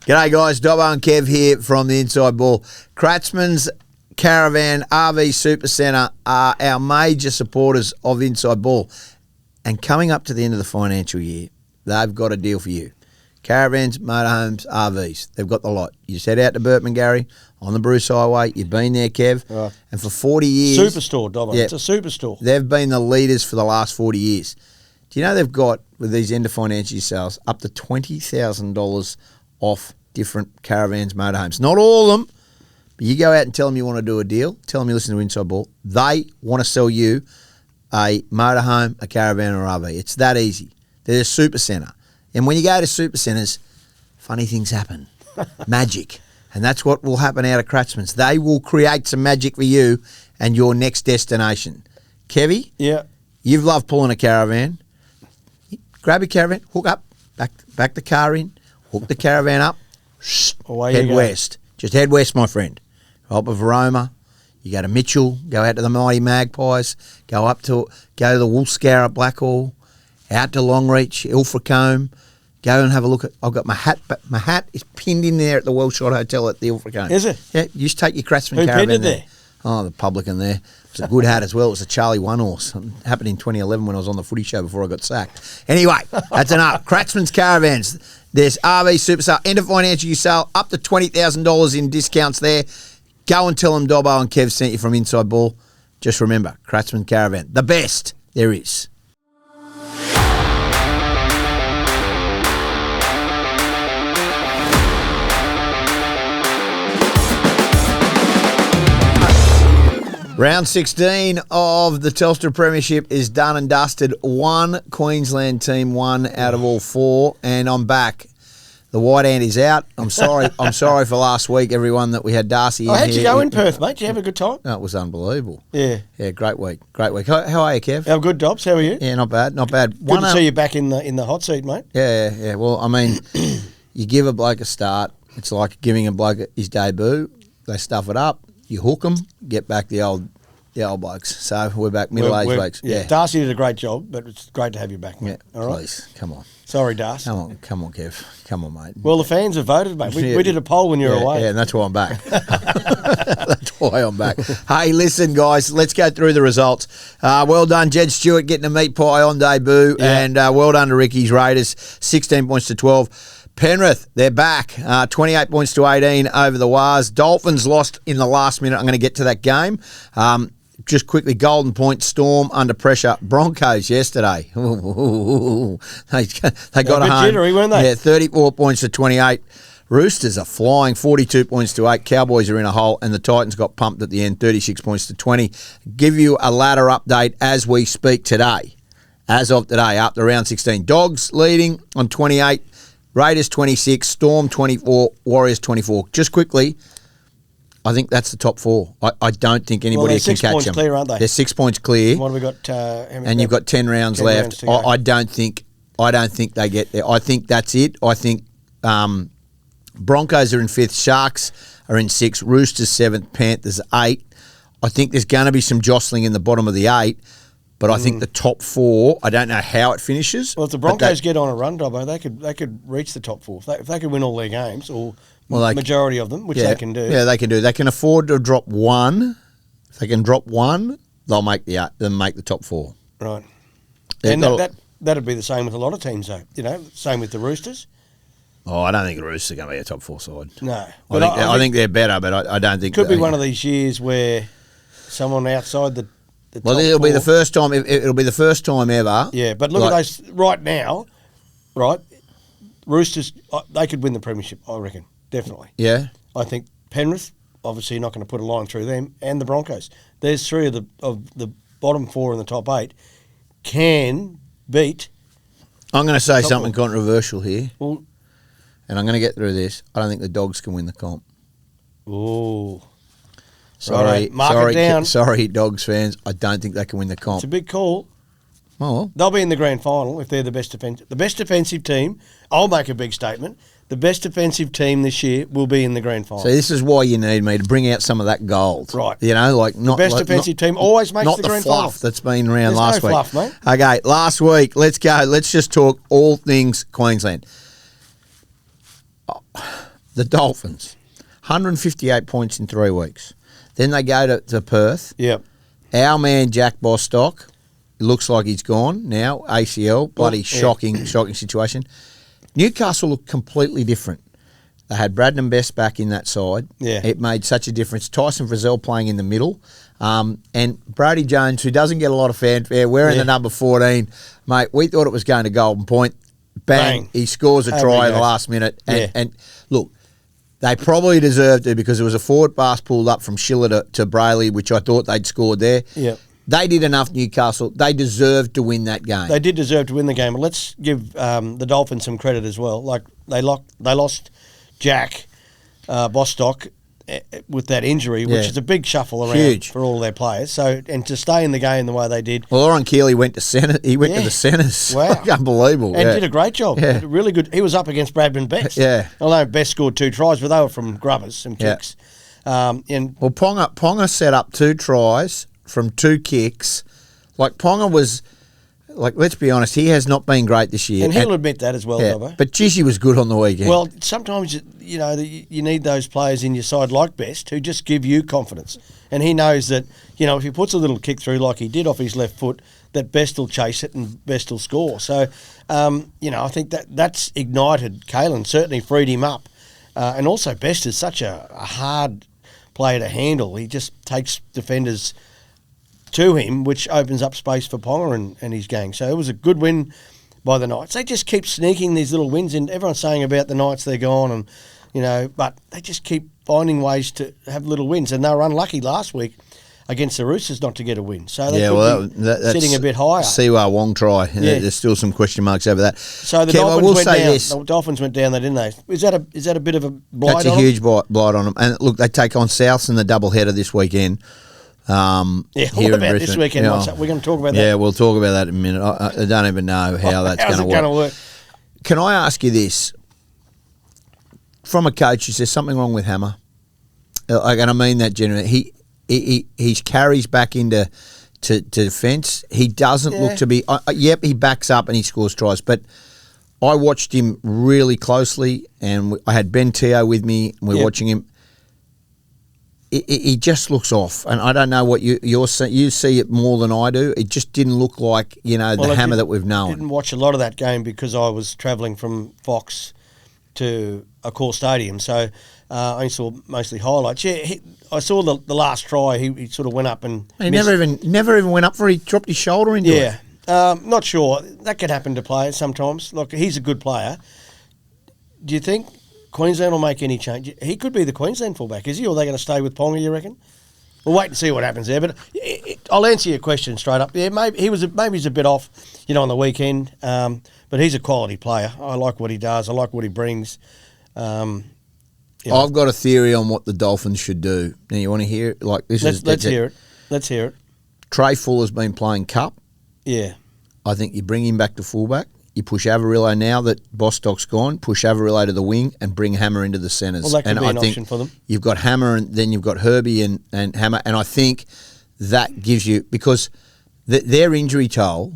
G'day guys, Dobbo and Kev here from the Inside Ball. Kratzmann's Caravan RV Super Centre are our major supporters of Inside Ball. And coming up to the end of the financial year, they've got a deal for you. Caravans, motorhomes, RVs. They've got the lot. You just head out to Burpengary on the Bruce Highway. You've been there, Kev. Right. And for 40 years... Superstore, Dobbo. Yeah, it's a superstore. They've been the leaders for the last 40 years. Do you know they've got, with these end of financial year sales, up to $20,000 off different caravans, motorhomes. Not all of them, but you go out and tell them you want to do a deal, tell them you listen to Inside Ball, they want to sell you a motorhome, a caravan or RV. It's that easy. They're a super centre. And when you go to super centres, funny things happen. Magic. And that's what will happen out of Kratzmann's. They will create some magic for you and your next destination. Kevie? Yeah. You've loved pulling a caravan. Grab your caravan, hook up, back the car in, hook the caravan up, Away head you go. west. Just head west, my friend. Go up of Roma, you go to Mitchell, go out to the Mighty Magpies, go to the Woolscour at Blackhall, out to Longreach, Ilfracombe, go and have a look at, I've got my hat, but my hat is pinned in there at the Wellshot Hotel at the Ilfracombe. Is it? Yeah, you just take your Kratzmann Who Caravan pinned it there. there? Oh, the publican there. It was a good hat as well. It was a Charlie One Horse. It happened in 2011 when I was on the footy show before I got sacked. Anyway, that's enough. Kratzmann's Caravans. There's RV Super Sale. End of financial year sale. Up to $20,000 in discounts there. Go and tell them Dobbo and Kev sent you from Inside Ball. Just remember, Kratzmann Caravan. The best there is. Round 16 of the Telstra Premiership is done and dusted. One Queensland team won out of all four, and I'm back. The white ant is out. I'm sorry. I'm sorry for last week, everyone, that we had Darcy in here. How'd you go in Perth, mate? Did you have a good time? No, it was unbelievable. Yeah. Yeah, great week. Great week. How are you, Kev? I'm good, Dobbs. How are you? Yeah, not bad. Not bad. Good to see you back in the hot seat, mate. Yeah. Well, I mean, you give a bloke a start. It's like giving a bloke his debut. They stuff it up. You hook them, get back the old blokes. So we're back, middle-aged blokes. Yeah. Darcy did a great job, but it's great to have you back, mate. Yeah, all right? please, come on. Sorry, Darcy. Come on, Kev. Come on, mate. Well, the fans have voted, mate. We did a poll when you were away. Yeah, and that's why I'm back. That's why I'm back. Hey, listen, guys, let's go through the results. Well done, Jed Stewart getting a meat pie on debut, and well done to Ricky's Raiders, 16 points to 12. Penrith, they're back, 28 points to 18 over the Wars. Dolphins lost in the last minute. I'm going to get to that game. Just quickly, Golden Point, Storm under pressure. Broncos yesterday. They got a home. Jittery, weren't they? Yeah, 34 points to 28. Roosters are flying, 42 points to 8. Cowboys are in a hole, and the Titans got pumped at the end, 36 points to 20. Give you a ladder update as we speak today. As of today, up to round 16. Dogs leading on 28. Raiders 26, Storm 24, Warriors 24. Just quickly, I think that's the top four. I don't think anybody can catch them. They're 6 points clear, aren't they? They're 6 points clear. What have we got? And you've got 10 rounds left. I don't think they get there. I think that's it. I think Broncos are in 5th, Sharks are in 6th, Roosters 7th, Panthers 8. I think there's going to be some jostling in the bottom of the 8. But I think the top 4, I don't know how it finishes. Well, if the Broncos get on a run, Dobbo, they could reach the top 4. If they could win all their games, or majority of them, which they can do. Yeah, they can do. They can afford to drop one. If they can drop one, they'll make the top 4. Right. And that'd be the same with a lot of teams, though. You know, same with the Roosters. Oh, I don't think the Roosters are going to be a top 4 side. No. I think they're better, but I don't think... Could be one of these years where someone outside the well, it'll be the first time. It'll be the first time ever. Yeah, but look at those right now. Right, Roosters. They could win the premiership. I reckon, definitely. Yeah. I think Penrith. Obviously, you're not going to put a line through them, and the Broncos. There's 3 of the bottom 4 in the top 8 can beat. I'm going to say something controversial here, Well, and I'm going to get through this. I don't think the Dogs can win the comp. Oh. Sorry, mark it down. Sorry, Dogs fans. I don't think they can win the comp. It's a big call. Oh, well. They'll be in the grand final if they're the best defensive. The best defensive team. I'll make a big statement. The best defensive team this year will be in the grand final. So this is why you need me to bring out some of that gold, right? You know, like not the best defensive team always makes the grand final. Not the fluff that's been around There's last no week. Fluff, mate. Okay, last week. Let's go. Let's just talk all things Queensland. The Dolphins, 158 points in 3 weeks. Then they go to Perth. Yep. Our man Jack Bostock, looks like he's gone now, ACL. Bloody shocking situation. Newcastle looked completely different. They had Bradman Best back in that side. Yeah. It made such a difference. Tyson Frizzell playing in the middle. And Brody Jones, who doesn't get a lot of fanfare, wearing the number 14, mate, we thought it was going to Golden Point. Bang. He scores a try in the last minute. And look, they probably deserved it because there was a forward pass pulled up from Schiller to Brayley, which I thought they'd scored there. Yep. They did enough, Newcastle. They deserved to win that game. They did deserve to win the game. But let's give the Dolphins some credit as well. Like they lost Jack Bostock with that injury, which is a big shuffle around for all their players. So, and to stay in the game the way they did. Well, Oren Keeley went to centre. He went to the centres. Wow, unbelievable! And did a great job. Yeah. Really good. He was up against Bradman Best. Yeah. Although Best scored 2 tries, but they were from grubbers, some kicks. And Ponga set up 2 tries from 2 kicks. Like Ponga was. Like, let's be honest, he has not been great this year. And he'll admit that as well, Dobbo. But Jizzy was good on the weekend. Well, sometimes, you need those players in your side like Best who just give you confidence. And he knows that, if he puts a little kick through like he did off his left foot, that Best will chase it and Best will score. So, I think that's ignited Kalen, certainly freed him up. And also Best is such a hard player to handle. He just takes defenders to him, which opens up space for Ponga and his gang. So it was a good win by the Knights. They just keep sneaking these little wins in. Everyone's saying about the Knights, they're gone, and but they just keep finding ways to have little wins. And they were unlucky last week against the Roosters not to get a win. So they could be sitting a bit higher. Siwa Wong try. Yeah. There's still some question marks over that. So the Dolphins went down. The Dolphins went down, didn't they? Is that a bit of a blight on them? That's a huge blight on them. And look, they take on Souths in the doubleheader this weekend. What about this weekend? We're going to talk about that. Yeah, we'll talk about that in a minute. I don't even know how that's going to work. Can I ask you this? From a coach, is there something wrong with Hammer? And I mean that genuinely. He carries back into defence. He doesn't look to be... he backs up and he scores tries. But I watched him really closely, and I had Ben Teo with me, and we're watching him. He just looks off, and I don't know what you see it more than I do. It just didn't look like the Hammer that we've known. I didn't watch a lot of that game because I was travelling from Fox to a core stadium, so I only saw mostly highlights. Yeah, I saw the last try. He sort of went up and he never even went up for. He dropped his shoulder into it. Not sure. That could happen to players sometimes. Look, he's a good player. Do you think Queensland will make any change? He could be the Queensland fullback, is he? Or are they going to stay with Ponga, you reckon? We'll wait and see what happens there. But I'll answer your question straight up. Yeah, maybe he's a bit off, on the weekend. But he's a quality player. I like what he does. I like what he brings. I've got a theory on what the Dolphins should do. Now, you want to hear it? Let's hear it. Let's hear it. Trey Fuller's been playing cup. Yeah. I think you bring him back to fullback. You push Avarillo now that Bostock's gone, push Avarillo to the wing and bring Hammer into the centres. Well, that could be an option for them. You've got Hammer and then you've got Herbie and Hammer. And I think that gives you, because their injury toll...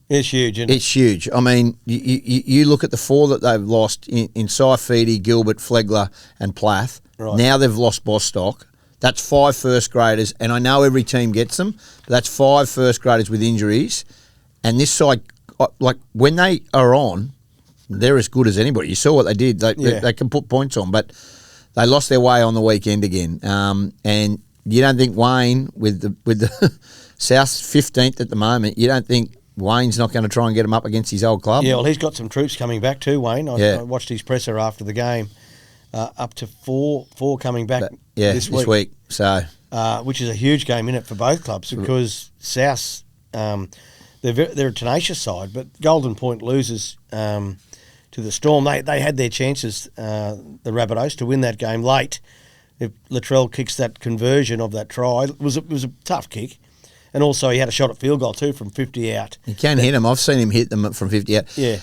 It's huge, isn't it? It's huge. I mean, you look at the 4 that they've lost in Saifidi, Gilbert, Flegler and Plath. Right. Now they've lost Bostock. That's 5 first graders. And I know every team gets them, but that's 5 first graders with injuries. And this side... Like, when they are on, they're as good as anybody. You saw what they did. They can put points on, but they lost their way on the weekend again. And you don't think Wayne, with the South 15th at the moment, you don't think Wayne's not going to try and get him up against his old club? Yeah, well, he's got some troops coming back too, Wayne. I watched his presser after the game. Up to four coming back this week. So, which is a huge game, in it, for both clubs, because South... They're a tenacious side, but Golden Point loses to the Storm. They had their chances, the Rabbitohs, to win that game late. If Latrell kicks that conversion of that try, it was a tough kick. And also he had a shot at field goal too from 50 out. He can hit them. I've seen him hit them from 50 out. Yeah.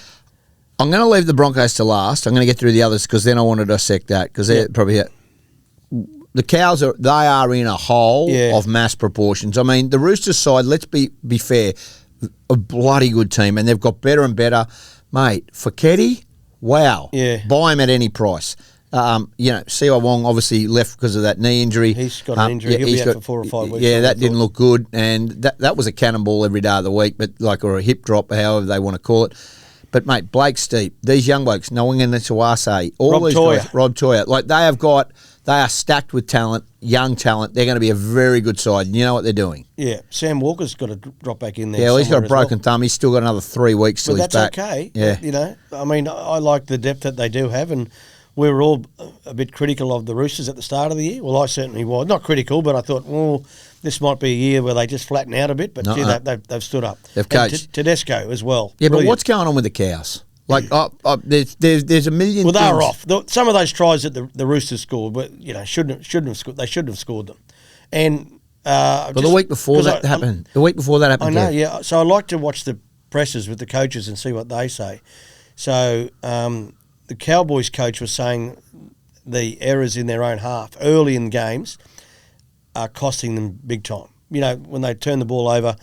I'm going to leave the Broncos to last. I'm going to get through the others because then I want to dissect that because they're probably... The Cows they are in a hole of mass proportions. I mean, the Roosters side, let's be fair, a bloody good team, and they've got better and better. Mate, for Kevie, wow. Yeah. Buy him at any price. Siwa Wong obviously left because of that knee injury. He's got an injury. He'll be out for 4 or 5 weeks. Yeah, that didn't look good, and that was a cannonball every day of the week, or a hip drop, however they want to call it. But mate, Blake Steep, these young blokes, Nwanga Sawase, Rob Toya, they are stacked with talent, young talent. They're going to be a very good side. You know what they're doing. Yeah, Sam Walker's got to drop back in there. Yeah, well, he's got a broken thumb. He's still got another 3 weeks till he's back. But that's okay. Yeah. I mean, I like the depth that they do have, and we were all a bit critical of the Roosters at the start of the year. Well, I certainly was. Not critical, but I thought, this might be a year where they just flatten out a bit. But they've stood up. They've coached. Tedesco as well. Yeah, brilliant. But what's going on with the cows? Like, there's a million. Well, they things. were off. Some of those tries that the Roosters scored, but shouldn't have scored. They shouldn't have scored them. And the week before that happened. I know. Yeah. So I like to watch the presses with the coaches and see what they say. So the Cowboys coach was saying the errors in their own half early in games are costing them big time. When they turn the ball over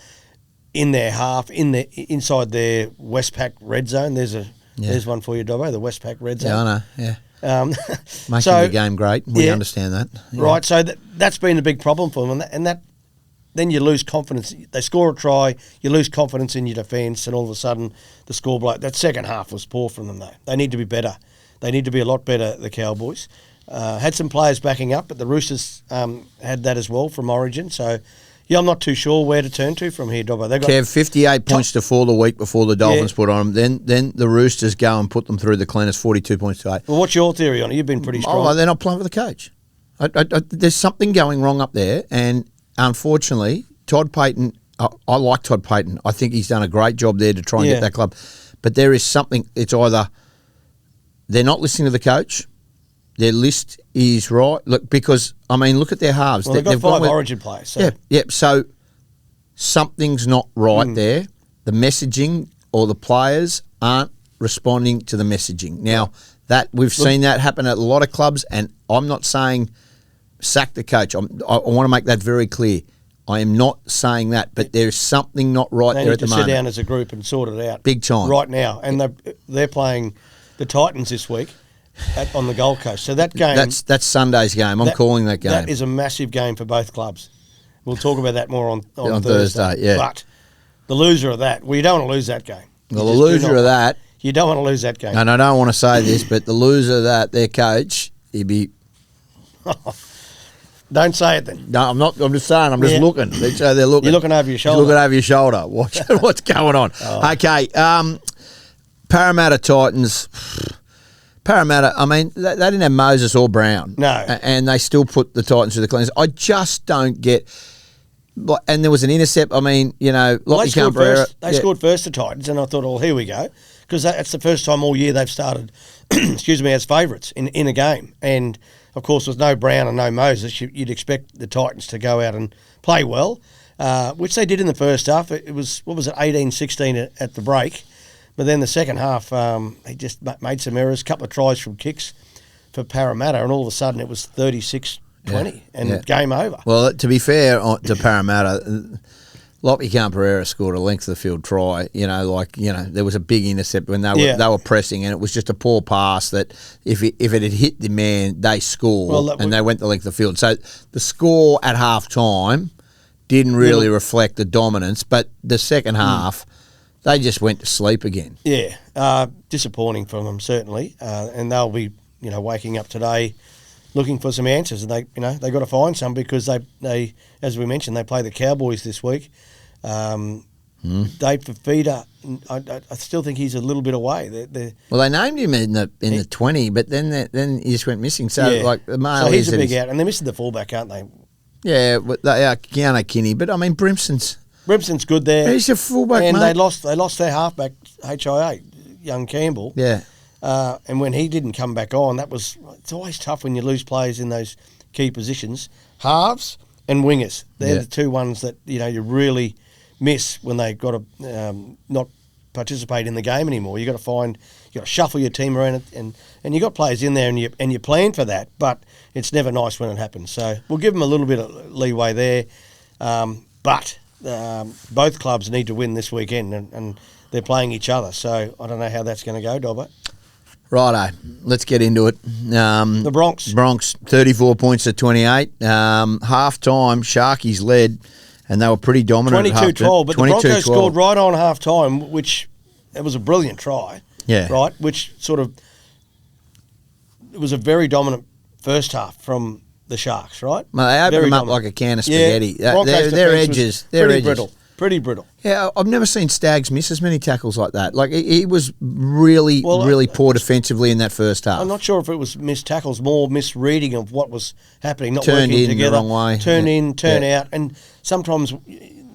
in their half, inside their Westpac red zone. There's one for you, Dobbo, the Westpac red zone. Yeah, I know, yeah. Making the game great. We understand that. Yeah. Right, so that's been a big problem for them, and that then you lose confidence. They score a try, you lose confidence in your defence, and all of a sudden the score blow. That second half was poor from them, though. They need to be better. They need to be a lot better, the Cowboys. Had some players backing up, but the Roosters had that as well from Origin, so... Yeah, I'm not too sure where to turn to from here, Dobbo. They got Kev, 58 points to 4 the week before the Dolphins put on them. Then the Roosters go and put them through the cleaners, 42 points to 8. Well, what's your theory on it? You've been pretty strong. Oh, they're not playing for the coach. There's something going wrong up there, and unfortunately, Todd Payten, I like Todd Payten. I think he's done a great job there to try and get that club. But there is something, it's either they're not listening to the coach, their list is right. Look, because, look at their halves. Well, they've got 5 Origin players. So. Yeah. So something's not right there. The messaging or the players aren't responding to the messaging. Now, we've seen that happen at a lot of clubs, and I'm not saying sack the coach. I want to make that very clear. I am not saying that, but there's something not right there at the moment. They need to sit down as a group and sort it out. Big time. Right now. And they're playing the Titans this week. On the Gold Coast. So that game... That's Sunday's game. I'm calling that game. That is a massive game for both clubs. We'll talk about that more on Thursday, yeah. But the loser of that... Well, you don't want to lose that game. Well, the loser of that... You don't want to lose that game. And I don't want to say this, but the loser of that, their coach, he'd be... Don't say it then. No, I'm not. I'm just saying. I'm just looking. They're looking. You're looking over your shoulder. You're looking over your shoulder. What's going on? Oh. Okay. Parramatta Titans... Parramatta, they didn't have Moses or Brown. No. And they still put the Titans through the cleaners. I just don't get... And there was an intercept. They scored first, the Titans, and I thought, oh, here we go. Because that's the first time all year they've started, as favourites in a game. And, of course, with no Brown and no Moses, you'd expect the Titans to go out and play well, which they did in the first half. It was, 18-16 at the break. But then the second half, he just made some errors, a couple of tries from kicks for Parramatta, and all of a sudden it was 36-20 and game over. Well, to be fair to Parramatta, Lockie Camperera scored a length of the field try. There was a big intercept when they were pressing, and it was just a poor pass that if it had hit the man, they scored, and they went the length of the field. So the score at half time didn't really reflect the dominance, but the second half... They just went to sleep again. Yeah, disappointing from them certainly, and they'll be waking up today looking for some answers. And they got to find some because they as we mentioned they play the Cowboys this week. Dave Fafita, I still think he's a little bit away. Well, they named him in the 20, but then he just went missing. So so he's a big out, and they're missing the fullback, aren't they? Yeah, they are Keanu Kinney, but Brimson's good there. He's a fullback, and mate. they lost their halfback HIA, young Campbell. Yeah. And when he didn't come back on, it's always tough when you lose players in those key positions. Halves and wingers, they're the two ones that you really miss when they got to not participate in the game anymore. You got to shuffle your team around and you got players in there and you plan for that, but it's never nice when it happens. So we'll give them a little bit of leeway there, but. Both clubs need to win this weekend, and they're playing each other. So I don't know how that's going to go, Dobbo. Righto, let's get into it. The Bronx, 34 points to 28. Half time, Sharkies led, and they were pretty dominant. 22-12, but the Broncos scored right on half time, which it was a brilliant try. Yeah. Right, which sort of it was a very dominant first half from the Sharks, right? Well, they opened them up like a can of spaghetti. Yeah, their edges. Pretty brittle. Yeah, I've never seen Stags miss as many tackles like that. Like, he was really poor defensively in that first half. I'm not sure if it was missed tackles, more misreading of what was happening, not turned working in together. the wrong way. Turn in, turn out, and sometimes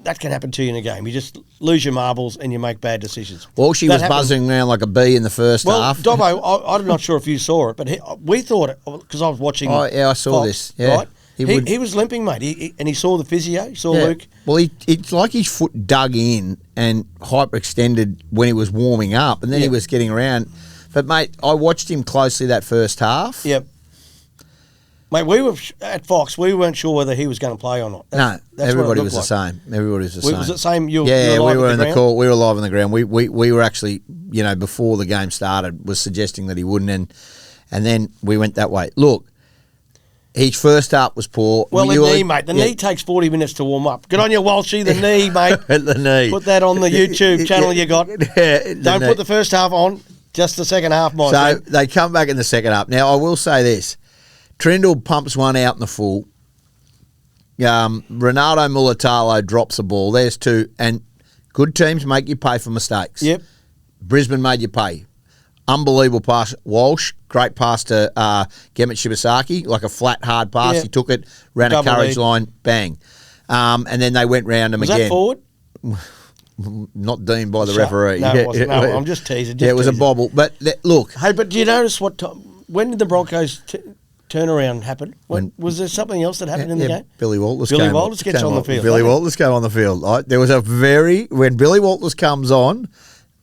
that can happen to you in a game. You just lose your marbles and you make bad decisions. Well, she was buzzing around like a bee in the first half. Well, Dobbo, I'm not sure if you saw it, but we thought it, because I was watching. Oh, yeah, I saw Fox, this. Yeah. Right? He was limping, mate, and he saw the physio, he saw Luke. Well, it's like his foot dug in and hyperextended when he was warming up, and then he was getting around. But, mate, I watched him closely that first half. Yep. Mate, we were at Fox. We weren't sure whether he was going to play or not. That's everybody was the same. Everybody was the same. Was it the same? We were in the call. We were live on the ground. We were actually, before the game started, was suggesting that he wouldn't, and then we went that way. Look, his first up was poor. Well, the knee, mate. The knee takes 40 minutes to warm up. Good on you, Walshy. The knee, mate. The knee. Put that on the YouTube channel you got. Don't put the first half on. Just the second half, my friend. So they come back in the second half. Now, I will say this. Trindle pumps one out in the full. Ronaldo Mulatalo drops the ball. There's two. And good teams make you pay for mistakes. Yep. Brisbane made you pay. Unbelievable pass. Walsh, great pass to Gemmet Shibasaki, like a flat, hard pass. Yep. He took it, ran a courage line, bang. And then they went round him again. Was that forward? Not deemed by the referee. No, it wasn't. No, I'm just teasing. It was a bobble. But look. Hey, but do you notice when did the Broncos turnaround happen? Was there something else that happened in the game? Billy Walters gets on the field. Billy Walters came on the field. There was when Billy Walters comes on.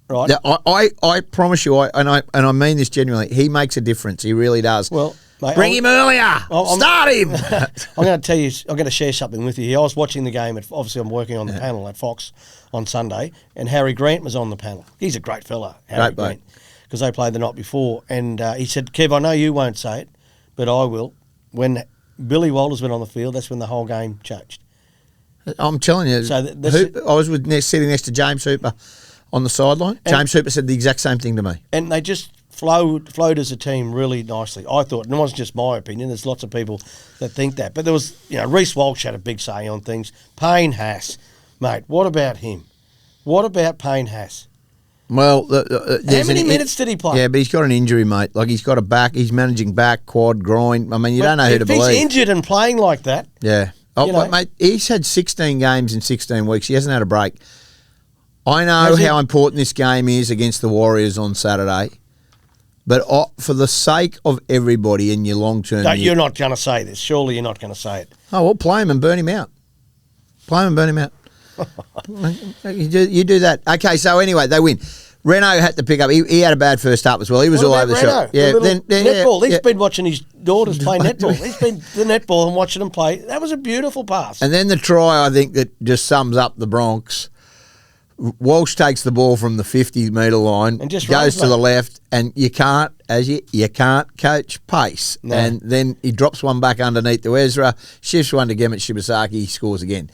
Right. I promise you, and I mean this genuinely, he makes a difference. He really does. Well, mate, bring him earlier. Start him. I'm going to tell you. I'm going to share something with you. I was watching the game. Obviously, I'm working on the panel at Fox on Sunday, and Harry Grant was on the panel. He's a great fella, Harry Grant, because they played the night before. And he said, "Kev, I know you won't say it, but I will. When Billy Walters went on the field, that's when the whole game changed." I'm telling you. So I was sitting next to James Hooper on the sideline. James Hooper said the exact same thing to me. And they just flowed as a team really nicely, I thought. And it wasn't just my opinion. There's lots of people that think that. But there was, Reece Walsh had a big say on things. Payne Haas, mate, what about him? What about Payne Haas? Well, how many minutes did he play? Yeah, but he's got an injury, mate. Like, he's got a back. He's managing back, quad, groin. I mean, you don't know who to believe. If he's injured and playing like that. Yeah. Mate, he's had 16 games in 16 weeks. He hasn't had a break. I know how important this game is against the Warriors on Saturday, but for the sake of everybody in your long-term... No, you're not going to say this. Surely you're not going to say it. Oh, well, play him and burn him out. Play him and burn him out. You do that. Okay, so anyway, they win. Renault had to pick up. He had a bad first up as well. He was all over the shop. Yeah, netball. He's been watching his daughters play netball. He's been the netball and watching them play. That was a beautiful pass. And then the try, I think, that just sums up the Bronx. Walsh takes the ball from the 50-metre line, and just goes to the left, and you can't coach pace. No. And then he drops one back underneath to Ezra, shifts one to Gemmet Shibasaki, he scores again.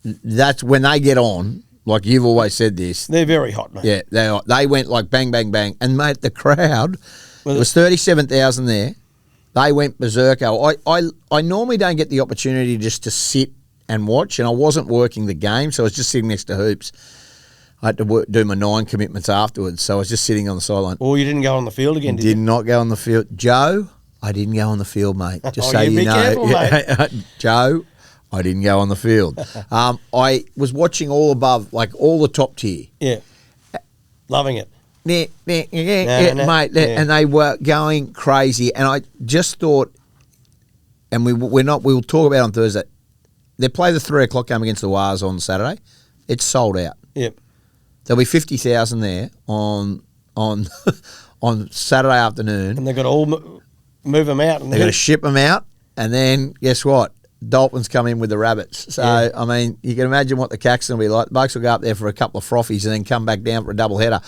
That's when they get on, like you've always said this. They're very hot, mate. Yeah, they are. They went like bang, bang, bang. And, mate, the crowd, there was 37,000 there. They went berserko. I normally don't get the opportunity just to sit and watch, and I wasn't working the game, so I was just sitting next to Hoops. I had to do my 9 commitments afterwards, so I was just sitting on the sideline. Oh, you didn't go on the field again, did you? Did not go on the field. Joe, I didn't go on the field, mate. Just so you know. Careful, mate. Joe, I didn't go on the field. I was watching all above, like all the top tier. Yeah. Loving it. Mate. And they were going crazy. And I just thought, and we'll talk about it on Thursday, they play the 3 o'clock game against the Wars on Saturday. It's sold out. Yep. There'll be 50,000 there on Saturday afternoon. And they've got to all move them out. They've got to ship them out. And then, guess what? Dolphins come in with the rabbits. So, yeah. I mean, you can imagine what the Caxton will be like. The Bucks will go up there for a couple of frothies and then come back down for a double header.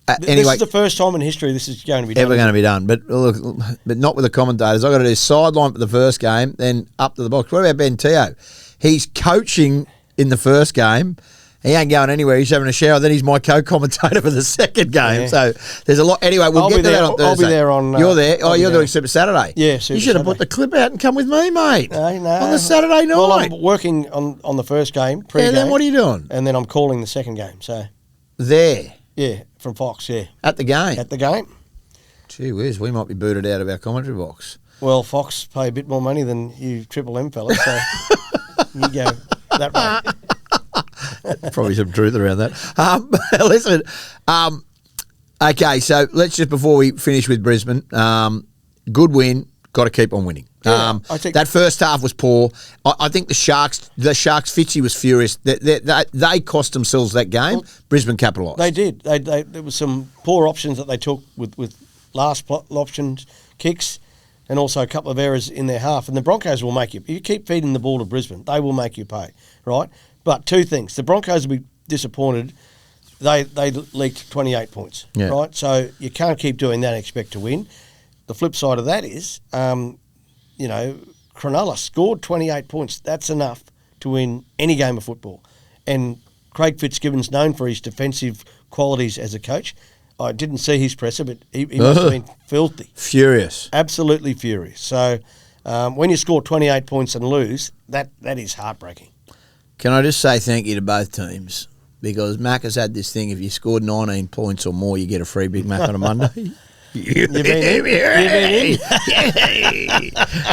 This anyway, is the first time in history this is going to be done. ever going to be done. But look, but not with the commentators. I've got to do sideline for the first game, then up to the box. What about Ben Teo? He's coaching in the first game. He ain't going anywhere. He's having a shower. Then he's my co-commentator for the second game. Yeah. So there's a lot. Anyway, we'll get to that on Thursday. I'll be there on... you're there? Oh, you're doing Super Saturday? Yeah, Super You should have put the clip out and come with me, mate. No. On the Saturday night. Well, I'm working on the first game, pre-game. Yeah, then what are you doing? And then I'm calling the second game, so... There? Yeah, from Fox, yeah. At the game? At the game. Gee whiz, we might be booted out of our commentary box. Well, Fox pay a bit more money than you Triple M fellas, so you go that way. Probably some truth around that. Listen, okay, so let's just, before we finish with Brisbane, good win, got to keep on winning. Yeah, I think that first half was poor. I think the Sharks, Fitzy was furious. They cost themselves that game. Well, Brisbane capitalised. They did. There was some poor options that they took with last options, kicks, and also a couple of errors in their half. And the Broncos will make you. If you keep feeding the ball to Brisbane, they will make you pay, right? But two things. The Broncos will be disappointed. They leaked 28 points, right? So you can't keep doing that and expect to win. The flip side of that is, Cronulla scored 28 points. That's enough to win any game of football. And Craig Fitzgibbon's known for his defensive qualities as a coach. I didn't see his presser, but he must have been filthy. Furious. Absolutely furious. So when you score 28 points and lose, that is heartbreaking. Can I just say thank you to both teams? Because Mac has had this thing, if you scored 19 points or more, you get a free Big Mac on a Monday. You beauty.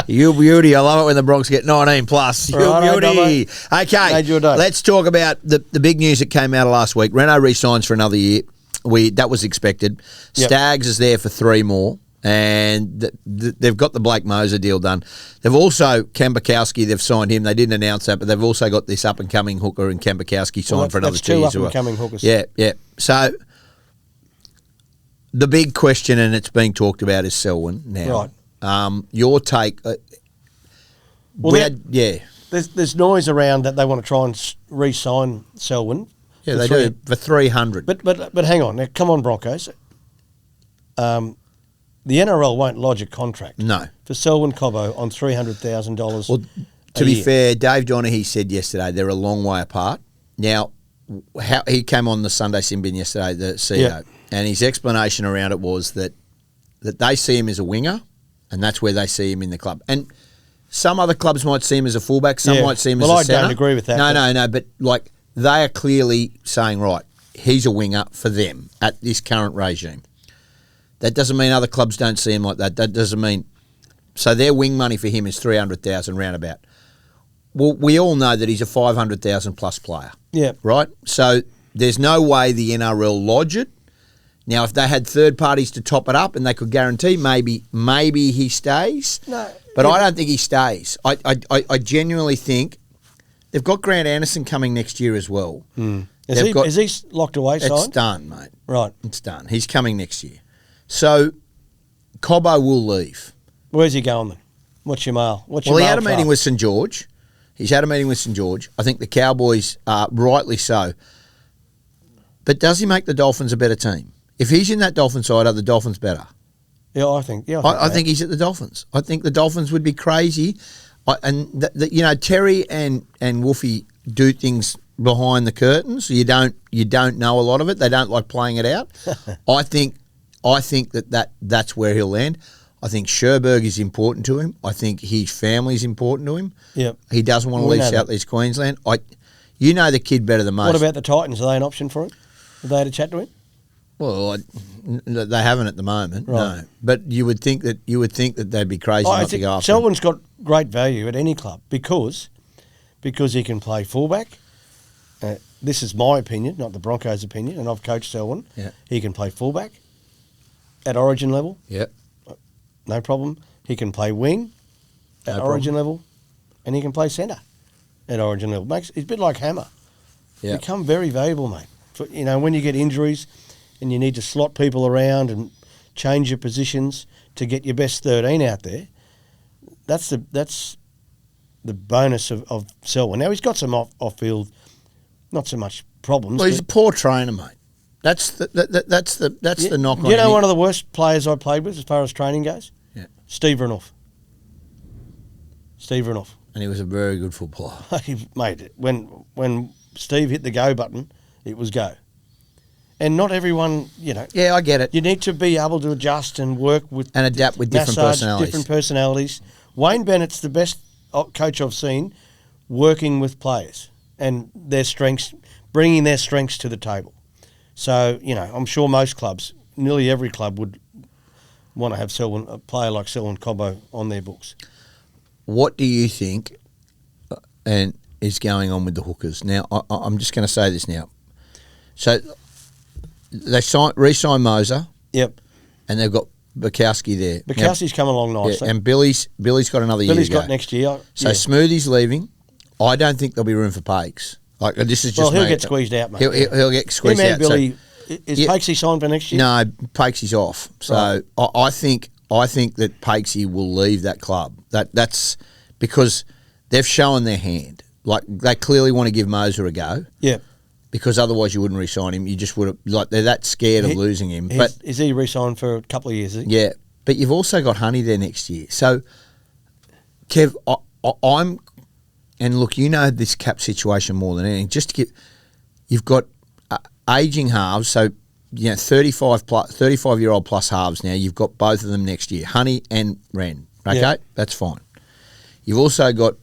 You beauty. I love it when the Bronx get 19 plus. You beauty. Okay, let's talk about the big news that came out of last week. Renault re-signs for another year. That was expected. Staggs is there for 3 more. And they've got the Blake Moser deal done. They've also, Kambakowski, they've signed him. They didn't announce that, but they've also got this up-and-coming hooker and Kambakowski signed for another 2 years. 2 up-and-coming hookers. Yeah. So the big question, and it's being talked about, is Selwyn now. Right. Your take. There's noise around that they want to try and re-sign Selwyn. Yeah, they do, for 300. But hang on. Now, come on, Broncos. The NRL won't lodge a contract for Selwyn Cobbo on $300,000. Well, to be fair, Dave Donaghy said yesterday they're a long way apart. Now, he came on the Sunday Simbin yesterday, the CEO, and his explanation around it was that they see him as a winger, and that's where they see him in the club. And some other clubs might see him as a fullback, some might see him as a centre. I don't agree with that. No, but like they are clearly saying, right, he's a winger for them at this current regime. That doesn't mean other clubs don't see him like that. That doesn't mean... So their wing money for him is $300,000 roundabout. Well, we all know that he's a $500,000 plus player. Yeah. Right? So there's no way the NRL lodge it. Now, if they had third parties to top it up and they could guarantee maybe he stays. No. But I don't think he stays. I genuinely think... They've got Grant Anderson coming next year as well. Is he locked away, signed? It's done, mate. Right. It's done. He's coming next year. So, Cobbo will leave. Where's he going then? What's your mail? He had a meeting with St George. He's had a meeting with St George. I think the Cowboys, rightly so. But does he make the Dolphins a better team? If he's in that Dolphin side, are the Dolphins better? Yeah, I think. I think he's at the Dolphins. I think the Dolphins would be crazy. Terry and Wolfie do things behind the curtains. You don't know a lot of it. They don't like playing it out. I think that's where he'll land. I think Sherberg is important to him. I think his family is important to him. Yep. He doesn't want to leave South East Queensland. You know the kid better than most. What about the Titans? Are they an option for him? Have they had a chat to him? Well, they haven't at the moment. Right. No, but you would think that they'd be crazy not to go after him. Selwyn's got great value at any club because he can play fullback. This is my opinion, not the Broncos' opinion, and I've coached Selwyn. Yeah. He can play fullback at Origin level. Yep. No problem. He can play wing at Origin level, and he can play centre at Origin level. He's a bit like Hammer. Yeah. Become very valuable, mate. When you get injuries and you need to slot people around and change your positions to get your best 13 out there, that's the bonus of Selwyn. Now, he's got some off-field, not so much problems. Well, he's a poor trainer, mate. That's the knock on You know, him. one of the worst players I played with as far as training goes? Yeah. Steve Renouf. Steve Renouf. And he was a very good footballer. Mate, when Steve hit the go button, it was go. And not everyone, you know. Yeah, I get it. You need to be able to adjust and work with And adapt with different personalities. Wayne Bennett's the best coach I've seen working with players and their strengths, bringing their strengths to the table. So, you know, I'm sure most clubs, nearly every club would want to have a player like Selwyn Cobbo on their books. What do you think and is going on with the hookers? Now, I'm just going to say this now. So they re-signed Moser. Yep. And they've got Bukowski there. Bukowski's come along nicely. Yeah, and Billy's got another year to go. Billy's got next year. So Smoothie's leaving. I don't think there'll be room for Pakes. Like, this is just he'll get squeezed out, mate. He'll get squeezed out. Billy, is Pakesy signed for next year? No, Pakesy's off. So right. I think that Pakesy will leave that club. That's because they've shown their hand. Like, they clearly want to give Moser a go. Yeah. Because otherwise you wouldn't re-sign him. You just would have, like, they're that scared of losing him. But is he re-signed for a couple of years? Is he? Yeah, but you've also got Honey there next year. So, Kev, I'm, and look, you know this cap situation more than anything. Just to get, you've got ageing halves. So, 35-year-old plus halves now. You've got both of them next year, Honey and Ren. Okay, yeah. That's fine. You've also got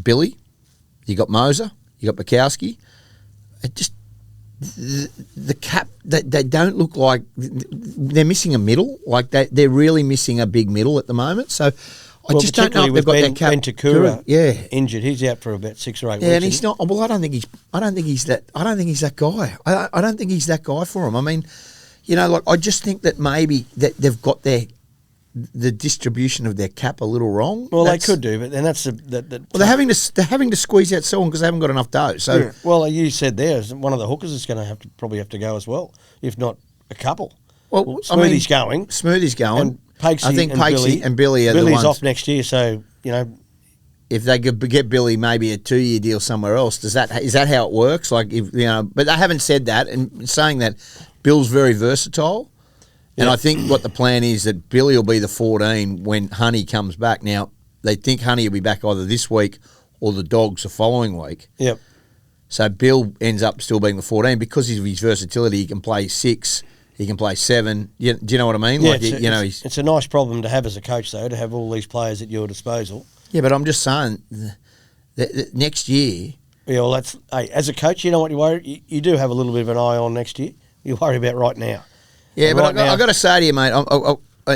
Billy. You got Moser. You got Bukowski. It just the cap. They don't look like they're missing a middle. Like they're really missing a big middle at the moment. So I just don't know if they've got that cap. Ben Takura, yeah, injured. He's out for about 6 or 8 weeks. Yeah, and he's not. Well, I don't think he's that guy. I don't think he's that guy for him. I mean, like I just think that maybe that they've got the distribution of their cap a little wrong. Well, they could do, but then that's well, they're having to squeeze out someone because they haven't got enough dough. So, yeah. Well, like you said there, one of the hookers is going to probably have to go as well, if not a couple. Well, Smoothie's going. Smoothie's going. And Pakesy I think Pakesy and Billy are the ones. Billy's off next year, so if they could get Billy maybe a 2-year deal somewhere else, is that how it works? Like but they haven't said that, and saying that Bill's very versatile. And I think what the plan is that Billy will be the 14 when Honey comes back. Now, they think Honey will be back either this week or the Dogs the following week. Yep. So Bill ends up still being the 14 because of his versatility. He can play 6, he can play 7. Do you know what I mean? Yeah, like, it's a nice problem to have as a coach, though, to have all these players at your disposal. Yeah, but I'm just saying that next year. Yeah, well, as a coach, you know what you worry? You do have a little bit of an eye on next year. You worry about right now. Yeah, and but right I got to say to you, mate,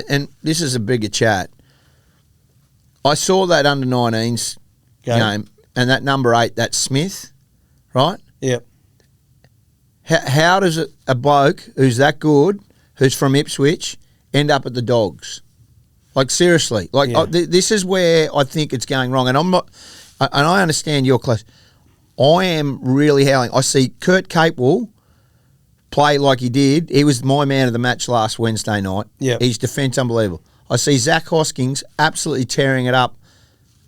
and this is a bigger chat. I saw that under-19s game, and that number 8, that's Smith, right? Yep. How does a bloke who's that good, who's from Ipswich, end up at the Dogs? Like, seriously. Like, this is where I think it's going wrong. And I'm not, and I understand you're close. I am really howling. I see Kurt Capewell play like he did. He was my man of the match last Wednesday night. Yeah, his defence unbelievable. I see Zach Hoskins absolutely tearing it up,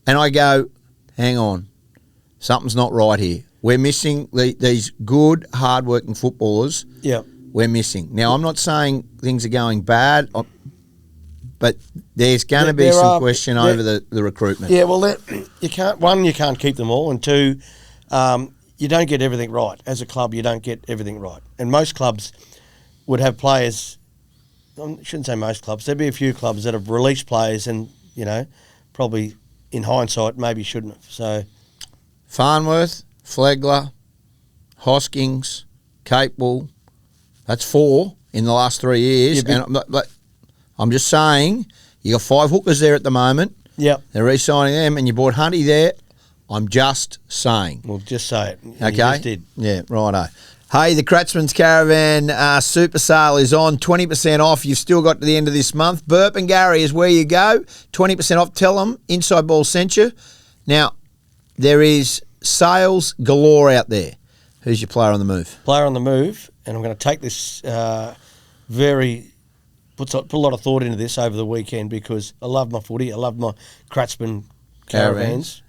and I go, hang on, something's not right here. We're missing these good, hard-working footballers. Yeah, we're missing. Now, I'm not saying things are going bad, but there's going to be some question over the recruitment. Yeah, well, you can't keep them all, and 2. You don't get everything right. As a club, you don't get everything right. And most clubs would have players, I shouldn't say most clubs, there'd be a few clubs that have released players and, probably in hindsight maybe shouldn't have. So, Farnworth, Flegler, Hoskins, Capewell, that's 4 in the last 3 years. But I'm just saying, you got 5 hookers there at the moment. Yep. They're re-signing them, and you brought Hunty there. I'm just saying. Well, just say it. Okay. You just did. Yeah, righto. Hey, the Kratzmann Caravan Super Sale is on. 20% off. You've still got to the end of this month. Burpengary is where you go. 20% off. Tell them Inside Ball sent you. Now, there is sales galore out there. Who's your player on the move? Player on the move, and I'm going to take this put a lot of thought into this over the weekend because I love my footy. I love my Kratzmann Caravans.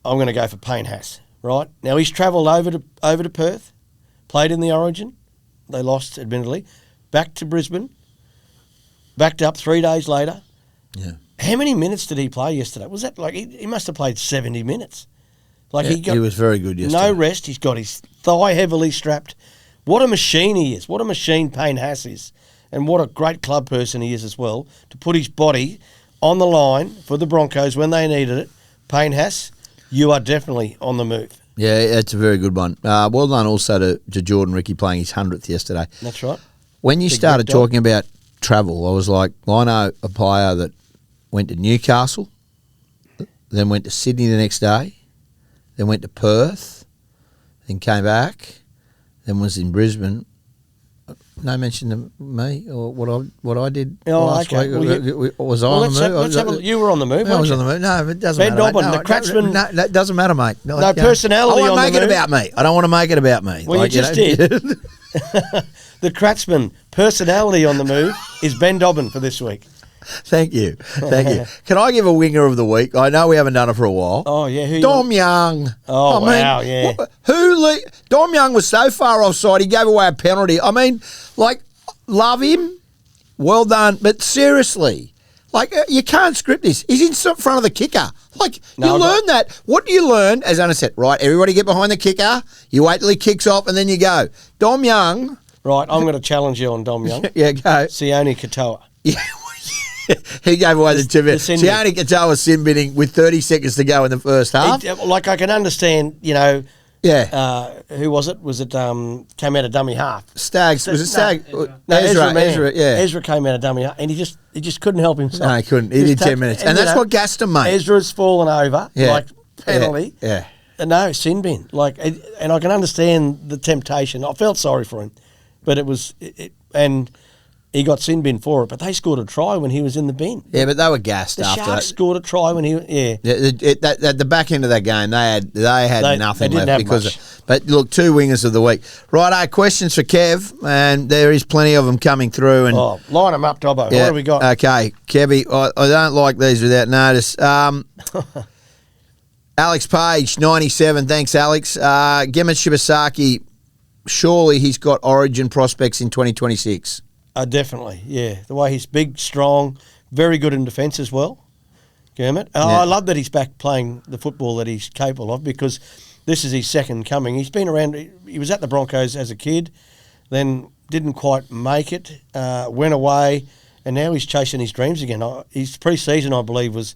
I'm going to go for Payne Haas, right? Now, he's travelled over to Perth played in the Origin. They lost, admittedly. Back to Brisbane. Backed up 3 days later. Yeah. How many minutes did he play yesterday? Was that like he must have played 70 minutes? Like he was very good yesterday. No rest. He's got his thigh heavily strapped. What a machine he is. What a machine Payne Haas is. And what a great club person he is as well, to put his body on the line for the Broncos when they needed it. Payne Haas, you are definitely on the move. Yeah, that's a very good one. Well done also to Jordan Ricky playing his 100th yesterday. That's right. When you started talking about travel, I was like, I know a player that went to Newcastle, then went to Sydney the next day, then went to Perth, then came back, then was in Brisbane. No mention to me or what I did last week. Was I on the move? You were on the move. I was on the move. No, it doesn't matter. Dobbin, the Kratzmann. No, that doesn't matter, mate. No personality. I on want to make the it move. about me. I don't want to make it about me. Well, you just did. The Kratzmann personality on the move is Ben Dobbin for this week. Thank you. Can I give a winger of the week? I know we haven't done it for a while. Oh, yeah. Who Dom Young. Oh, wow, yeah. Dom Young was so far offside, he gave away a penalty. I mean, like, love him. Well done. But seriously, like, you can't script this. He's in front of the kicker. Like, you learn that. What do you learn? As Anna said, right, everybody get behind the kicker. You wait till he kicks off and then you go. Dom Young. Right, I'm going to challenge you on Dom Young. Yeah, go. Sione Katoa. Yeah. He gave away the tip. Sione Katoa sin binning with 30 seconds to go in the first half. Like, I can understand, Yeah. Who was it? Was it came out of dummy half? Stags. Was it Stag? No, Ezra, yeah. Ezra came out of dummy half, and he just couldn't help himself. No, he couldn't. He did 10 minutes. And that's what gassed him, mate. Ezra's fallen over, like penalty. Yeah. No, sin bin. Like, and I can understand the temptation. I felt sorry for him, but it was, and he got sin bin for it. But they scored a try when he was in the bin. Yeah, but they were gassed the after that. Sharks scored a try when he, At the back end of that game, they had nothing didn't left have much. But look, 2 wingers of the week. Righto, questions for Kev, and there is plenty of them coming through. And line them up, Dobbo. Yeah, What have we got? Okay, Kevie, I don't like these without notice. Alex Page, 97. Thanks, Alex. Gemma Shibasaki, surely he's got Origin prospects in 2026. Definitely, yeah. The way he's big, strong, very good in defence as well, Gurmit. I love that he's back playing the football that he's capable of, because this is his second coming. He's been around, he was at the Broncos as a kid, then didn't quite make it, went away, and now he's chasing his dreams again. His pre-season, I believe, was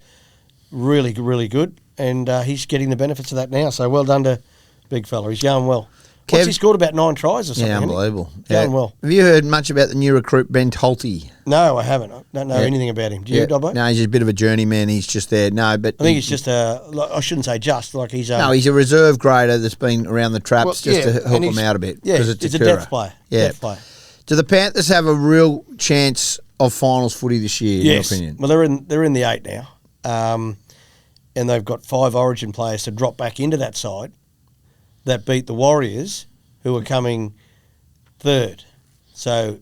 really, really good, and he's getting the benefits of that now. So well done to big fella. He's going well. What's he scored about 9 tries or something? Yeah, unbelievable. Going well. Have you heard much about the new recruit, Ben Tolte? No, I haven't. I don't know anything about him. Do you, Dobbo? No, he's just a bit of a journeyman. He's just there. No, but I think he's just I shouldn't say just, like he's no, he's a reserve grader that's been around the traps to help him out a bit. Yeah, he's a depth player. Yeah. Depth player. Do the Panthers have a real chance of finals footy this year, in your opinion? Well, they're in the 8 now. And they've got 5 Origin players to drop back into that side that beat the Warriors, who are coming 3rd. So,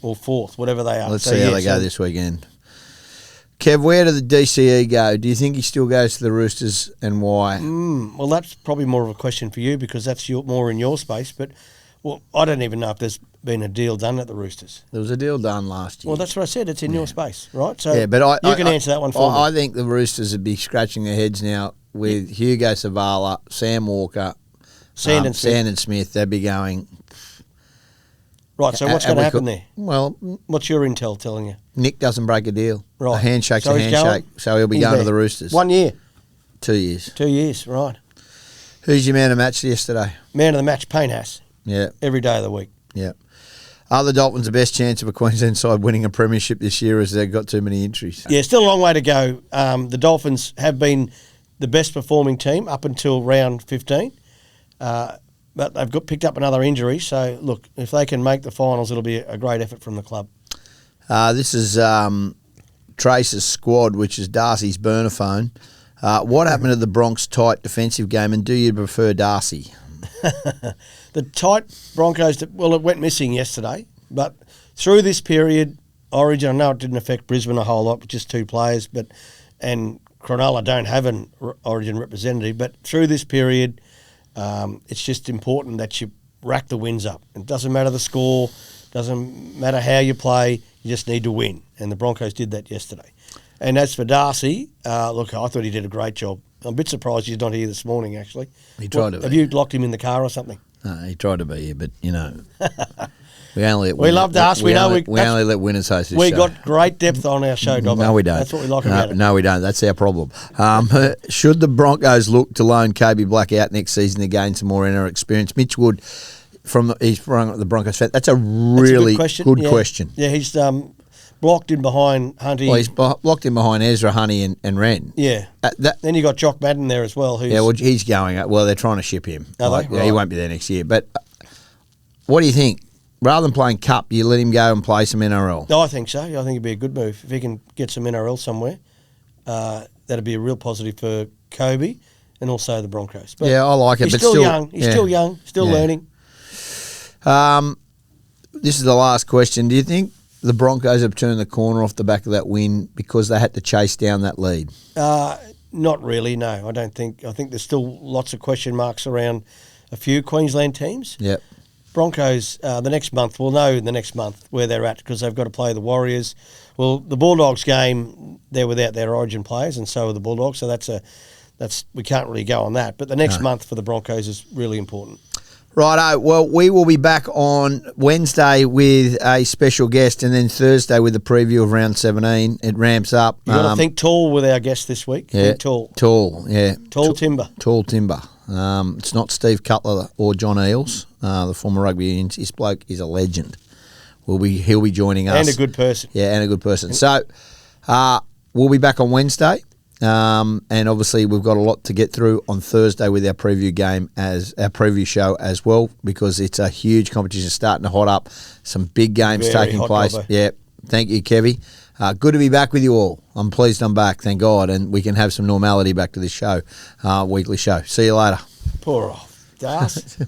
or 4th, whatever they are. Let's see how they go this weekend. Kev, where do the DCE go? Do you think he still goes to the Roosters, and why? Well, that's probably more of a question for you, because that's more in your space. But, well, I don't even know if there's been a deal done at the Roosters. There was a deal done last year. Well, that's what I said. It's in your space, right? So but you can answer that one for me. I think the Roosters would be scratching their heads now with Hugo Savala, Sam Walker, Sand and Smith. They'd be going. Right, so what's going to happen there? Well, what's your intel telling you? Nick doesn't break a deal. Right. A handshake's So a he's handshake. going? So he'll be He's going to there. the Roosters. 1 year. 2 years. 2 years, right. Who's your man of match yesterday? Man of the match, Payne Haas. Yeah. Every day of the week. Yeah. Are the Dolphins the best chance of a Queensland side winning a premiership this year, as they've got too many injuries? Yeah, still a long way to go. The Dolphins have been the best performing team up until round 15. But they've picked up another injury. So, look, if they can make the finals, it'll be a great effort from the club. This is Trace's squad, which is Darcy's burner phone. What happened to the Bronx tight defensive game, and do you prefer Darcy? The tight Broncos, it went missing yesterday. But through this period, Origin, I know it didn't affect Brisbane a whole lot with just 2 players, and Cronulla don't have an Origin representative. But through this period, it's just important that you rack the wins up. It doesn't matter the score, doesn't matter how you play, you just need to win. And the Broncos did that yesterday. And as for Darcy, look, I thought he did a great job. I'm a bit surprised he's not here this morning, actually. He tried to be. Have you locked him in the car or something? No, he tried to be here, but, we only let We love Darcy. We only let winners host this We show. got great depth on our show, Dobbo. No, we don't. That's what we like about it. No, we don't. That's our problem. Should the Broncos look to loan Kevie Black out next season to gain some more NRL experience? Mitch Wood, he's from the Broncos fan. That's a really good question. Yeah, he's blocked in behind Hunty. Well, he's blocked in behind Ezra, Honey, and Wren. Yeah. Then you got Jock Madden there as well. He's going. Well, they're trying to ship him. Are they? Yeah, he won't be there next year. But what do you think? Rather than playing Cup, you let him go and play some NRL? No, I think so. I think it'd be a good move. If he can get some NRL somewhere, that'd be a real positive for Cobbo and also the Broncos. But yeah, I like it. He's still young. He's still young, still learning. This is the last question. Do you think the Broncos have turned the corner off the back of that win because they had to chase down that lead? Not really, no. I don't think. I think there's still lots of question marks around a few Queensland teams. Yep. Broncos, the next month, we'll know in the next month where they're at because they've got to play the Warriors. Well, the Bulldogs game, they're without their Origin players, and so are the Bulldogs. So that's we can't really go on that. But the next month for the Broncos is really important. Righto. Well, we will be back on Wednesday with a special guest, and then Thursday with a preview of round 17. It ramps up. You've got to think tall with our guest this week. Yeah, think tall. Tall, yeah. Tall timber. Tall timber. It's not Steve Cutler or John Eels, the former rugby union. This bloke is a legend. He'll be joining us. And a good person. Yeah, and a good person. So we'll be back on Wednesday. And obviously we've got a lot to get through on Thursday with our preview game as our preview show as well, because it's a huge competition starting to hot up. Some big games taking place. Dobbo. Yeah. Thank you, Kevie. Good to be back with you all. I'm pleased I'm back, thank God, and we can have some normality back to this show, weekly show. See you later. Poor old Darcy.